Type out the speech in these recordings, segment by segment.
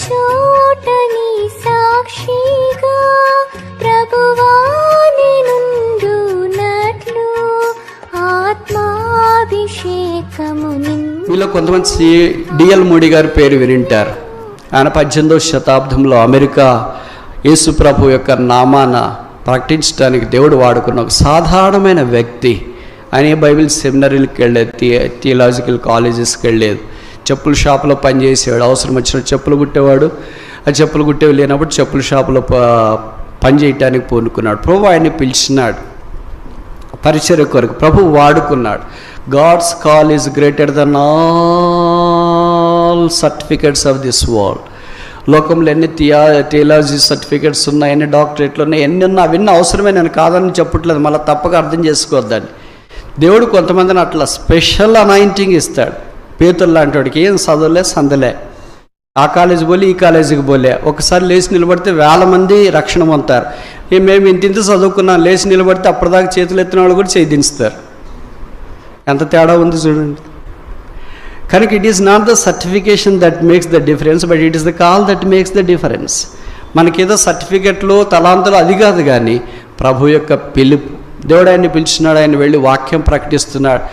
చోటని సాక్షిగా ప్రభువా నేనుండునట్లు ఆత్మాభిషేకము మీలో కొంతమంది డిఎల్ మోడీ గారి పేరు వినింటారు. ఆయన 18వ శతాబ్దంలో అమెరికా యేసు ప్రభు యొక్క నామాన ప్రకటించడానికి దేవుడు వాడుకున్న ఒక సాధారణమైన వ్యక్తి. ఆయన బైబిల్ సెమినరీలకు వెళ్ళేది, థియలాజికల్ కాలేజెస్కి వెళ్ళేది, చెప్పుల షాపులో పనిచేసేవాడు. అవసరం వచ్చిన చెప్పులు కుట్టేవాడు. ఆ చెప్పులు కుట్టేవి లేనప్పుడు చెప్పుల షాపులో పని చేయటానికి పూనుకున్నాడు. ప్రభు ఆయన్ని పిలిచినాడు పరిచర్య కొరకు. ప్రభు వాడుకున్నాడు. God's call is greater than all certificates of this world. లోకంలో ఎన్ని థియాలజీ సర్టిఫికెట్స్ ఉన్నాయి, ఎన్ని డాక్టరేట్లు ఉన్నాయి, ఎన్ని ఉన్నా అవన్నీ అవసరమే. నేను కాదని చెప్పట్లేదు, మళ్ళీ తప్పక అర్థం చేసుకోవద్దని. దేవుడు కొంతమందిని అట్లా స్పెషల్ అనాయింటింగ్ ఇస్తాడు. పేతురు లాంటి వాడికి ఏం చదవలే సందలే, ఆ కాలేజీ పోలే ఈ కాలేజీకి పోలే, ఒకసారి లేచి నిలబడితే 1000 మంది రక్షణ పొందుతారు. మేము ఇంత చదువుకున్నాం, లేచి నిలబడితే అప్పటిదాకా చేతులు ఎత్తిన వాళ్ళు కూడా చేయి దించుతారు. ఎంత తేడా ఉంది చూడండి. కనుక it is not the certification that makes the difference, but it is the call that makes the difference. మనకేదో సర్టిఫికెట్లు తలాంతులు అది కాదు, కానీ ప్రభు యొక్క పిలుపు. దేవుడు ఆయన్ని పిలిచినాడు, ఆయన వెళ్ళి వాక్యం ప్రకటిస్తున్నాడు.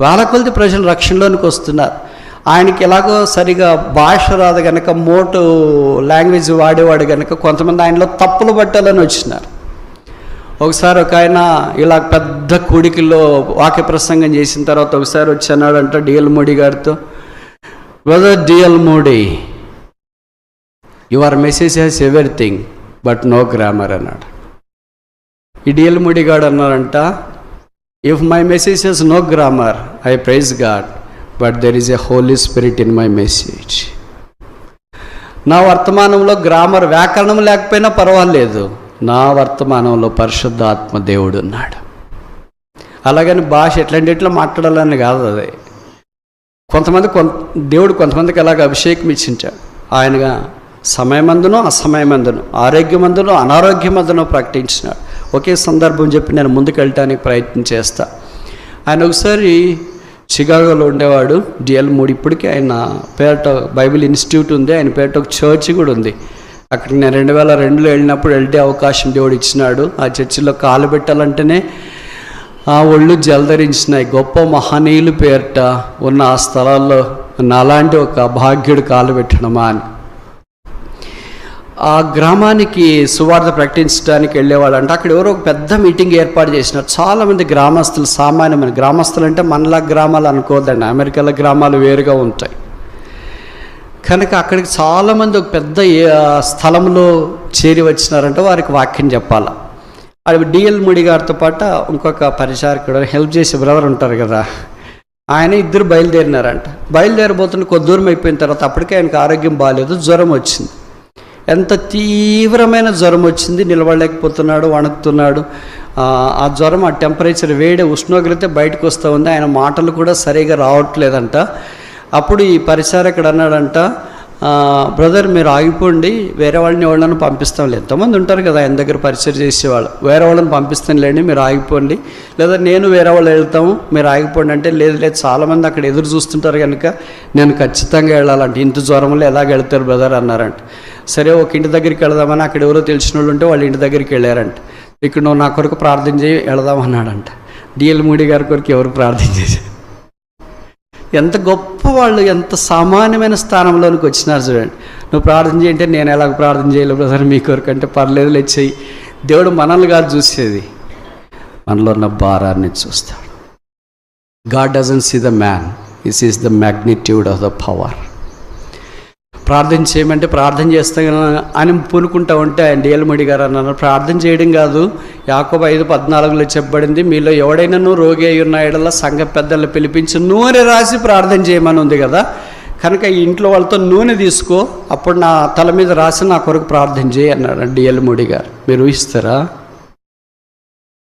వేల కొలది ప్రజలు రక్షణలోనికి వస్తున్నారు. ఆయనకి ఎలాగో సరిగా భాష రాదు కనుక మోటు లాంగ్వేజ్ వాడేవాడు కనుక కొంతమంది ఆయనలో తప్పులు పట్టాలని వచ్చినారు. ఒకసారి ఒక ఆయన ఇలా పెద్ద కూడికల్లో వాక్య ప్రసంగం చేసిన తర్వాత ఒకసారి వచ్చి అన్నాడంట డిఎల్ మోడీ గారితో, brother DL Moody, your message has everything but no grammar అన్నాడు. ఈ డిఎల్ మోడీ గారు అన్నారంట, if my message has no grammar I praise God, but there is a Holy Spirit in my message. నా వర్తమానంలో grammar వ్యాకరణం లేకపోయినా పర్వాలేదు, నా వర్తమానంలో పరిశుద్ధాత్మ దేవుడు ఉన్నాడు. అలాగని భాష ఎట్లా మాట్లాడాలని కాదు. అది దేవుడు కొంతమందికి అలాగ అభిషేకం ఇచ్చించాడు. ఆయనగా సమయమందునో అసమయమందునో, ఆరోగ్యమందునో అనారోగ్యమందునో ప్రకటించినాడు. ఒకే సందర్భం చెప్పి నేను ముందుకు వెళ్ళటానికి ప్రయత్నం చేస్తా. ఆయన ఒకసారి చికాగోలో ఉండేవాడు డిఎల్ మోడీ. ఇప్పటికీ ఆయన పేరట బైబిల్ ఇన్స్టిట్యూట్ ఉంది, ఆయన పేరట ఒక చర్చి కూడా ఉంది. అక్కడికి నేను 2002లో వెళ్ళినప్పుడు వెళ్ళే అవకాశం దేవుడు ఇచ్చినాడు. ఆ చర్చిలో కాలు పెట్టాలంటేనే ఆ ఒళ్ళు జలధరించినాయి. గొప్ప మహనీయులు పేరట ఉన్న ఆ స్థలాల్లో నాలాంటి ఒక భాగ్యుడు కాలు పెట్టడమా అని. ఆ గ్రామానికి సువార్త ప్రకటించడానికి వెళ్ళేవాళ్ళు అంటే అక్కడ ఎవరో ఒక పెద్ద మీటింగ్ ఏర్పాటు చేసినారు. చాలామంది గ్రామస్తులు, సామాన్యమైన గ్రామస్తులు అంటే మనలా గ్రామాలు అనుకోవద్దండి, అమెరికాలో గ్రామాలు వేరుగా ఉంటాయి. కనుక అక్కడికి చాలామంది ఒక పెద్ద స్థలంలో చేరి వచ్చినారంటే వారికి వాక్యం చెప్పాలి. అది డిఎల్ మోడీ గారితో పాటు ఇంకొక పరిచారకుడు హెల్ప్ చేసే బ్రదర్ ఉంటారు కదా, ఆయన ఇద్దరు బయలుదేరినారంట. బయలుదేరబోతున్న కొద్ది దూరం అయిపోయిన తర్వాత అప్పటికే ఆయనకు ఆరోగ్యం బాగాలేదు, జ్వరం వచ్చింది. ఎంత తీవ్రమైన జ్వరం వచ్చింది, నిలబడలేకపోతున్నాడు, వణుకుతున్నాడు. ఆ జ్వరం, ఆ టెంపరేచర్, వేడి ఉష్ణోగ్రత బయటకు వస్తూ ఉంది. ఆయన మాటలు కూడా సరిగా రావట్లేదంట. అప్పుడు ఈ పరిచారకుడు అన్నాడంట, బ్రదర్ మీరు ఆగిపోండి, వేరే వాళ్ళని పంపిస్తాంలే. ఎంతోమంది ఉంటారు కదా ఆయన దగ్గర పరిచయం చేసేవాళ్ళు, వేరే వాళ్ళని పంపిస్తానులేండి మీరు ఆగిపోండి, లేదా నేను వేరే వాళ్ళు వెళ్తాము మీరు ఆగిపోండి అంటే, లేదు చాలామంది అక్కడ ఎదురు చూస్తుంటారు కనుక నేను ఖచ్చితంగా వెళ్ళాలంటే, ఇంత జ్వరంలో ఎలాగ వెళ్తారు బ్రదర్ అన్నారంట. సరే ఒక ఇంటి దగ్గరికి వెళదామని అక్కడ ఎవరో తెలిసిన వాళ్ళు ఉంటే వాళ్ళ ఇంటి దగ్గరికి వెళ్ళారంట. ఇక్కడ నువ్వు నా కొరకు ప్రార్థన చేయి వెళదామన్నాడంట. డిఎల్ మోడీ గారి కొరకు ఎవరు ప్రార్థన చేశారు? ఎంత గొప్ప వాళ్ళు, ఎంత సామాన్యమైన స్థానంలోనికి వచ్చినారు చూడండి. నువ్వు ప్రార్థన చేయంటే నేను ఎలాగ ప్రార్థన చేయలేదు బ్రదర్ మీ కొరకు అంటే, పర్లేదు లేచేయి. దేవుడు మనల్ని కాదు చూసేది, మనలో ఉన్న భారాన్ని చూస్తాడు. God doesn't see the man, he sees the magnitude of the power. ప్రార్థన చేయమంటే ప్రార్థన చేస్తాం అని పూనుకుంటా ఉంటే ఆయన డిఎల్ మోడీ గారు అన్నారు, ప్రార్థన చేయడం కాదు, యాకోబు 5:14 చెప్పబడింది, మీలో ఎవడైనా రోగి అయి ఉన్న ఎడల సంఘ పెద్దలను పిలిపించి నూనె రాసి ప్రార్థన చేయమని ఉంది కదా. కనుక ఈ ఇంట్లో వాళ్ళతో నూనె తీసుకో, అప్పుడు నా తల మీద రాసి నా కొరకు ప్రార్థన చేయి అన్నాడు డిఎల్ మోడీ గారు. మీరు ఊహిస్తారా?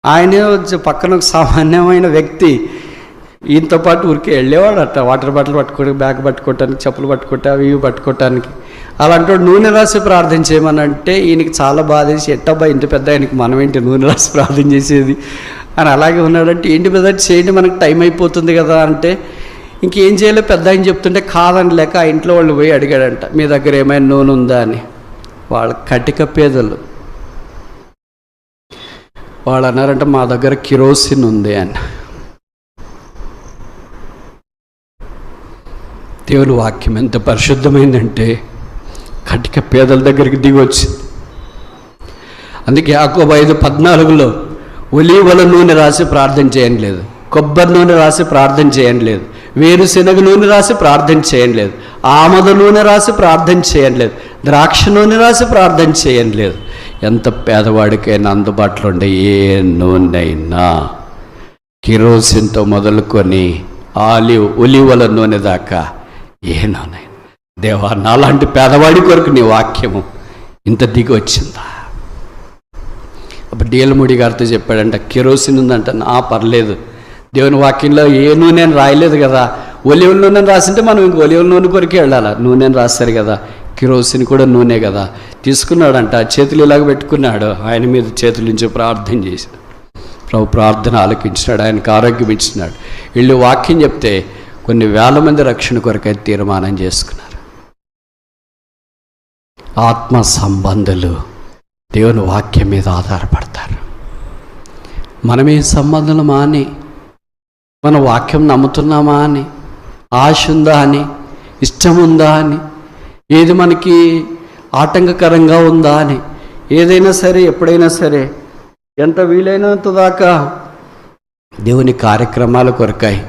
ఆయనే పక్కన ఒక సామాన్యమైన వ్యక్తి, ఈయనతో పాటు ఊరికే వెళ్ళేవాడు అట్ట, వాటర్ బాటిల్ పట్టుకోవడానికి, బ్యాగ్ పట్టుకోవటానికి, చెప్పులు పట్టుకోవటానికి, అవి ఇవి పట్టుకోవటానికి. అలాంటి నూనె రాసి ప్రార్థన చేయమనంటే ఈయనకి చాలా బాధేసి, ఎట్టబ్బా ఇంత పెద్ద ఆయనకి మనం ఏంటి నూనె రాసి ప్రార్థన చేసేది అని అలాగే ఉన్నాడంటే, ఏంటి బ్రదర్ చేయండి మనకు టైం అయిపోతుంది కదా అంటే, ఇంకేం చేయాలో పెద్ద ఆయన చెప్తుంటే కాదని లేక ఆ ఇంట్లో వాళ్ళు పోయి అడిగాడంట, మీ దగ్గర ఏమైనా నూనె ఉందా అని. వాళ్ళ కటిక పేదలు. వాళ్ళు అన్నారంట, మా దగ్గర కిరోసిన్ ఉంది అని. దేవుని వాక్యం ఎంత పరిశుద్ధమైందంటే కటిక పేదల దగ్గరికి దిగి వచ్చింది. అందుకే యాకోబు 5:14 ఒలీవల నూనె రాసి ప్రార్థన చేయండి లేదు, కొబ్బరి నూనె రాసి ప్రార్థన చేయండి లేదు, వేరుశెనగ నూనె రాసి ప్రార్థన చేయండి లేదు, ఆమద నూనె రాసి ప్రార్థన చేయండి లేదు, ద్రాక్ష నూనె రాసి ప్రార్థన చేయండి లేదు. ఎంత పేదవాడికైనా అందుబాటులో ఉండే ఏ నూనె అయినా కిరోసిన్తో మొదలుకొని ఒలీవల నూనె దాకా ఏ నూనె. దేవా, నాలాంటి పేదవాడి కొరకు నీ వాక్యము ఇంత దిగి వచ్చిందా? అప్పుడు డిఎల్ మూడి గారితో చెప్పాడంట, కిరోసిన్ ఉందంట. పర్లేదు, దేవుని వాక్యంలో ఏ నూనె అని రాయలేదు కదా, ఒలివల నూనె రాసింటే మనం ఇంక ఒలివల నూనె కొరికే వెళ్ళాలా, నూనెని రాస్తారు కదా, కిరోసిన్ కూడా నూనె కదా. తీసుకున్నాడంట, చేతులు ఇలాగ పెట్టుకున్నాడు, ఆయన మీద చేతుల నుంచి ప్రార్థన చేశాడు. ప్రభు ప్రార్థన ఆలకించినాడు, ఆయనకు ఆరోగ్యం ఇచ్చినాడు. వీళ్ళు వాక్యం చెప్తే కొన్ని వేల మంది రక్షణ కొరకై తీర్మానం చేసుకున్నారు. ఆత్మ సంబంధాలు దేవుని వాక్యం మీద ఆధారపడతారు. మనమే సంబంధాలు మాని మన వాక్యం నమ్ముతున్నామా అని, ఆశ ఉందా అని, ఇష్టం ఉందా అని, ఏది మనకి ఆటంకకరంగా ఉందా అని, ఏదైనా సరే ఎప్పుడైనా సరే ఎంత వీలైనంత దాకా దేవుని కార్యక్రమాల కొరకాయి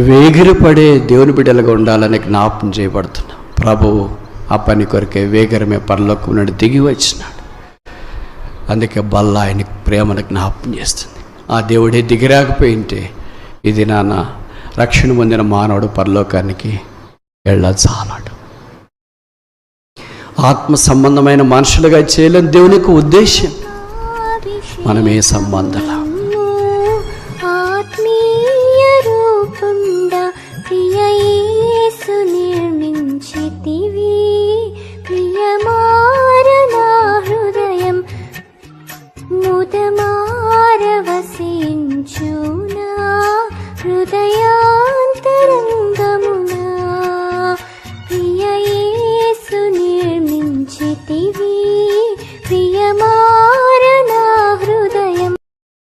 వేగిరపడే దేవుని బిడ్డలుగా ఉండాలని జ్ఞాపకం చేయబడుతున్నాం. ప్రభువు ఆ పని కొరకే వేగరమే పరలోకం నుండి దిగి వచ్చినాడు. అందుకే బల్ల ఆయన ప్రేమను జ్ఞాపకం చేస్తుంది. ఆ దేవుడే దిగిరాకపోయింటే ఇది నాన్న రక్షణ పొందిన మానవుడు పరలోకానికి వెళ్ళచాలడు. ఆత్మ సంబంధమైన మనుషులుగా చేయలేని దేవునికి ఉద్దేశం. మనమే సంబంధాలు